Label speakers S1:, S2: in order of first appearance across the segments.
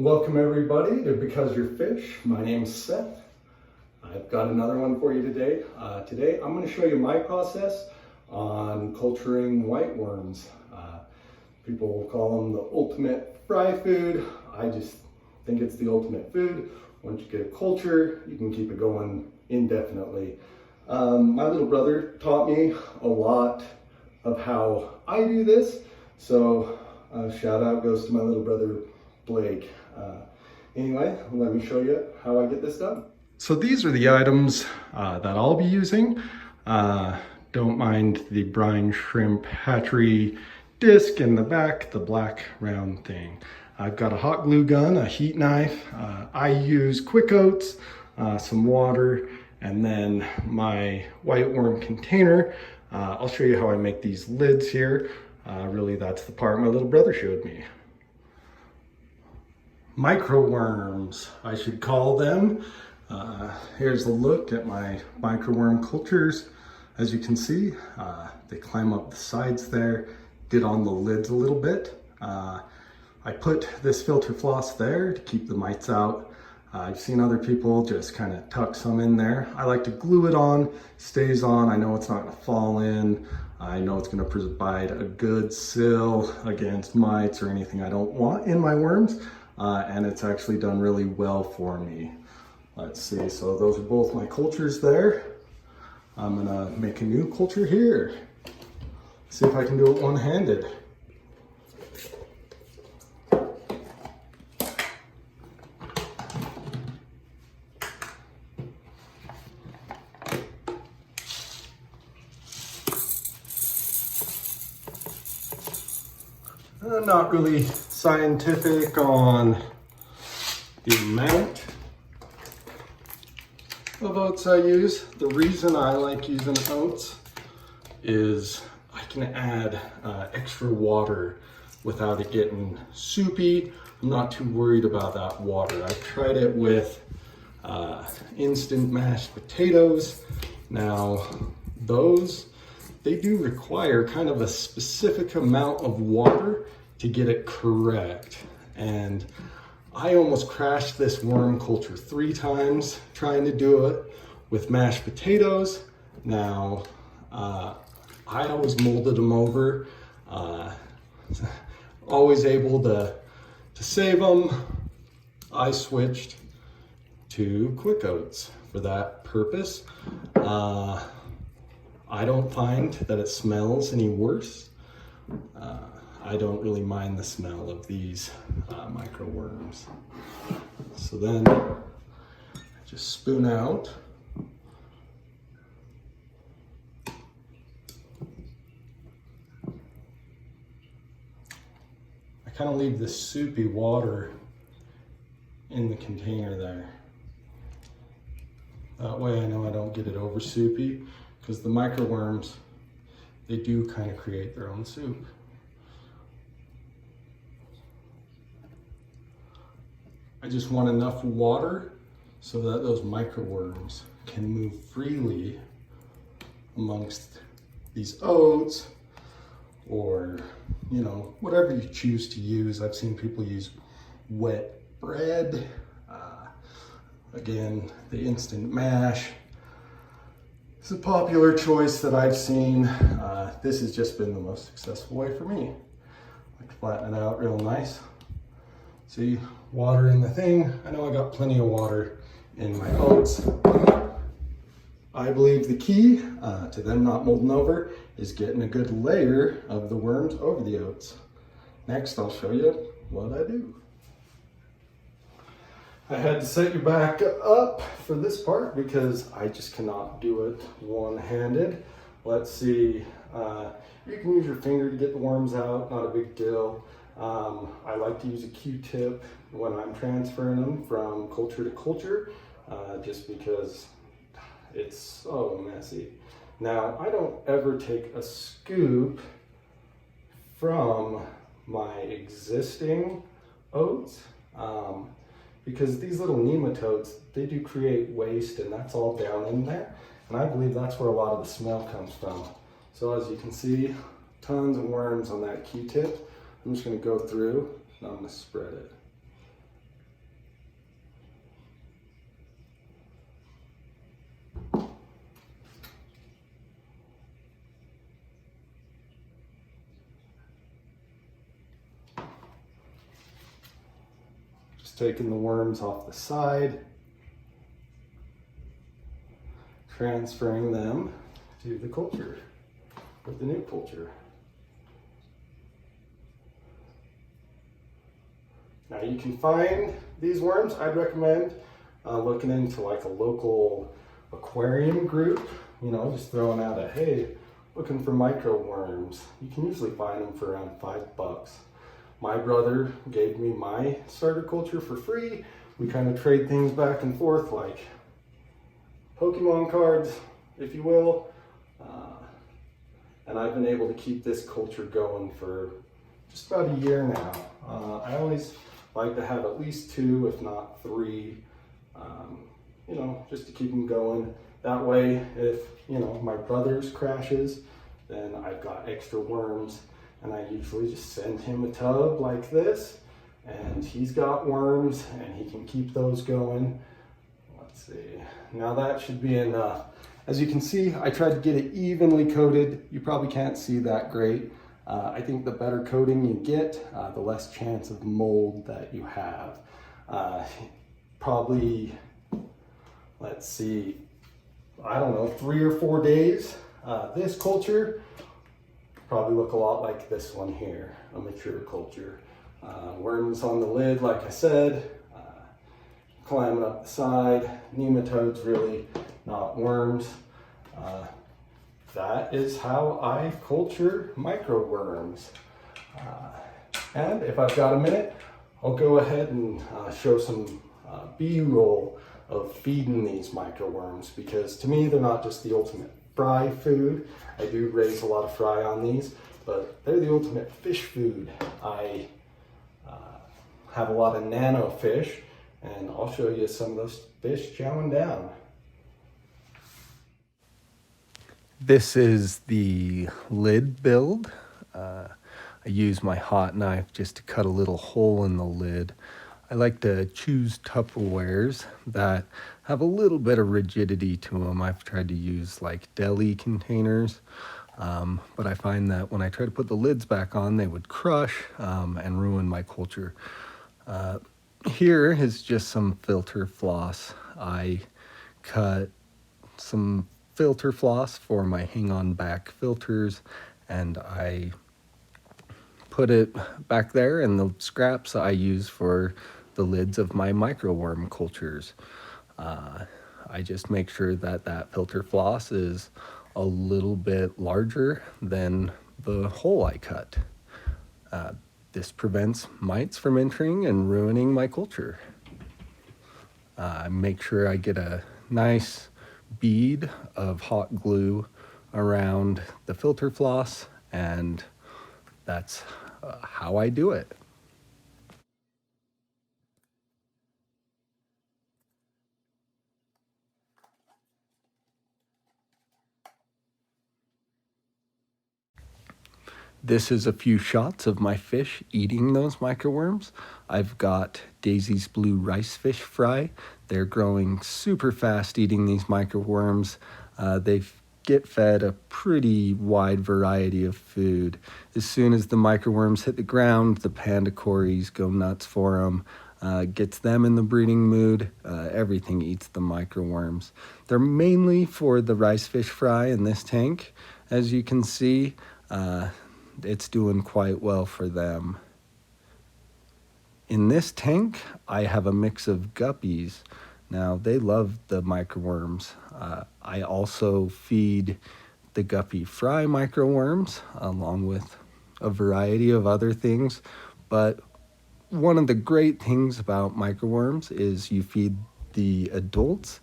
S1: Welcome everybody to Because You're Fish. My name's Seth. I've got another one for you today. Today I'm going to show you my process on culturing white worms. People call them the ultimate fry food. I just think it's the ultimate food. Once you get a culture, you can keep it going indefinitely. My little brother taught me a lot of how I do this. So shout out goes to my little brother Blake. Anyway, let me show you how I get this done. So these are the items that I'll be using. Don't mind the brine shrimp hatchery disc in the back, the black round thing. I've got a hot glue gun, a heat knife. I use quick oats, some water, and then my white worm container. I'll show you how I make these lids here. Really, that's the part my little brother showed me. Microworms, I should call them. Here's a look at my microworm cultures. As you can see, they climb up the sides there, get on the lids a little bit. I put this filter floss there to keep the mites out. I've seen other people just kind of tuck some in there. I like to glue it on, stays on. I know it's not gonna fall in. I know it's gonna provide a good sill against mites or anything I don't want in my worms. And it's actually done really well for me. Let's see, so those are both my cultures there. I'm gonna make a new culture here. See if I can do it one-handed. I'm not really scientific on the amount of oats I use. The reason I like using oats is I can add extra water without it getting soupy. I'm not too worried about that water. I've tried it with instant mashed potatoes. Now those, they do require kind of a specific amount of water to get it correct. And I almost crashed this worm culture 3 times trying to do it with mashed potatoes. Now, I always molded them over, always able to save them. I switched to quick oats for that purpose. I don't find that it smells any worse. I don't really mind the smell of these microworms. So then I just spoon out. I kind of leave this soupy water in the container there. That way I know I don't get it over soupy, because the microworms, they do kind of create their own soup. I just want enough water so that those microworms can move freely amongst these oats, or, you know, whatever you choose to use. I've seen people use wet bread. Again, the instant mash. It's a popular choice that I've seen. This has just been the most successful way for me. I like to flatten it out real nice. See, water in the thing. I know I got plenty of water in my oats. I believe the key to them not molding over is getting a good layer of the worms over the oats. Next, I'll show you what I do. I had to set you back up for this part because I just cannot do it one-handed. Let's see, you can use your finger to get the worms out, not a big deal. I like to use a Q-tip when I'm transferring them from culture to culture, just because it's so messy. Now, I don't ever take a scoop from my existing oats, because these little nematodes, they do create waste, and that's all down in there. And I believe that's where a lot of the smell comes from. So as you can see, tons of worms on that Q-tip. I'm just gonna go through and I'm gonna spread it. taking the worms off the side, transferring them to the culture, with the new culture. Now you can find these worms. I'd recommend looking into like a local aquarium group, you know, just throwing out a, hey, looking for microworms. You can usually find them for around $5. My brother gave me my starter culture for free. We kind of trade things back and forth like Pokemon cards, if you will. And I've been able to keep this culture going for just about a year now. I always like to have at least 2, if not 3, you know, just to keep them going. That way, if, you know, my brother's crashes, then I've got extra worms, and I usually just send him a tub like this, and he's got worms, and he can keep those going. Let's see, now that should be enough. As you can see, I tried to get it evenly coated. You probably can't see that great. I think the better coating you get, the less chance of mold that you have. Probably, let's see, I don't know, 3 or 4 days. This culture probably look a lot like this one here, a mature culture. Worms on the lid, like I said, climbing up the side, nematodes really, not worms. That is how I culture microworms. And if I've got a minute, I'll go ahead and show some B-roll of feeding these microworms, because to me, they're not just the ultimate fry food. I do raise a lot of fry on these, but they're the ultimate fish food. I have a lot of nano fish, and I'll show you some of those fish chowing down. This is the lid build. I use my hot knife just to cut a little hole in the lid. I like to choose Tupperwares that have a little bit of rigidity to them. I've tried to use like deli containers, but I find that when I try to put the lids back on, they would crush and ruin my culture. Here is just some filter floss. I cut some filter floss for my hang-on back filters, and I put it back there, and the scraps I use for the lids of my microworm cultures. I just make sure that that filter floss is a little bit larger than the hole I cut. This prevents mites from entering and ruining my culture. I make sure I get a nice bead of hot glue around the filter floss, and that's how I do it. This is a few shots of my fish eating those microworms. I've got Daisy's blue rice fish fry. They're growing super fast eating these microworms. They get fed a pretty wide variety of food. As soon as the microworms hit the ground, the panda cories go nuts for them. Gets them in the breeding mood. Everything eats the microworms. They're mainly for the rice fish fry in this tank. As you can see, it's doing quite well for them. In this tank, I have a mix of guppies. Now, they love the microworms. I also feed the guppy fry microworms along with a variety of other things. But one of the great things about microworms is you feed the adults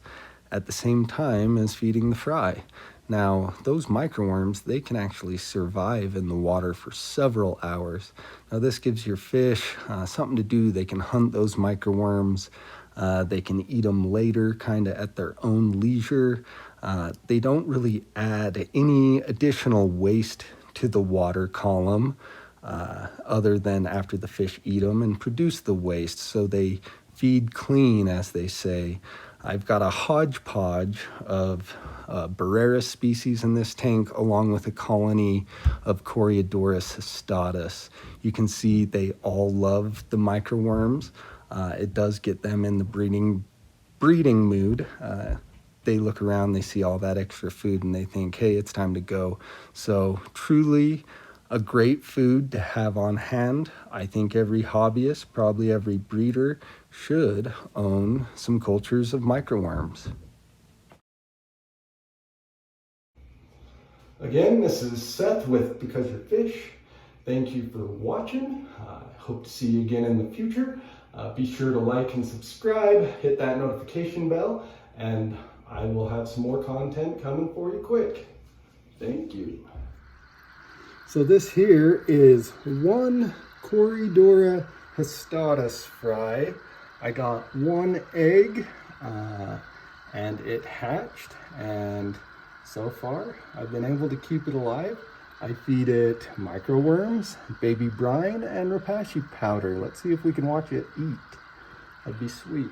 S1: at the same time as feeding the fry. Now, those microworms, they can actually survive in the water for several hours. Now, this gives your fish something to do. They can hunt those microworms. They can eat them later, kind of at their own leisure. They don't really add any additional waste to the water column other than after the fish eat them and produce the waste. So they feed clean, as they say. I've got a hodgepodge of Barrera species in this tank, along with a colony of Coreodorus cystatus. You can see they all love the microworms. it does get them in the breeding mood. They look around, they see all that extra food, and they think, hey, it's time to go. So truly a great food to have on hand. I think every hobbyist, probably every breeder, should own some cultures of microworms. Again, this is Seth with Because You're Fish. Thank you for watching. Hope to see you again in the future. Be sure to like and subscribe, hit that notification bell, and I will have some more content coming for you quick. Thank you. So this here is one Corydoras hastatus fry. I got one egg and it hatched, and so far I've been able to keep it alive. I feed it microworms, baby brine, and rapashi powder. Let's see if we can watch it eat. That'd be sweet.